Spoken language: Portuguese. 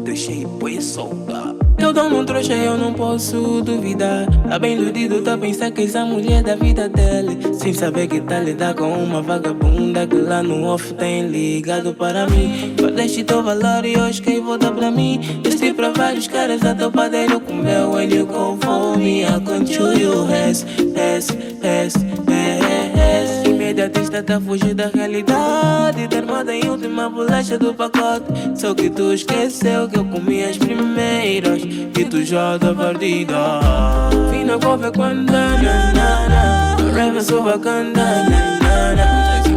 deixei bué solta. Eu dou num trouxa, eu não posso duvidar. Tá bem iludido, tá a pensar que essa mulher é da vida dele, sem saber que tá a lidar com uma vagabunda que lá no off tem ligado para mim. Perdeste teu valor e hoje quem volta pra mim. Disse pra vários caras a teu padeiro com meu and you go for me. I control you, has. Imediatista tá fugir da realidade, ter moda em última bolacha do pacote. Só que tu esqueceu que eu comi as primeiras e tu já tá perdida. Vim na cova quando na. Reva sou bacana, na.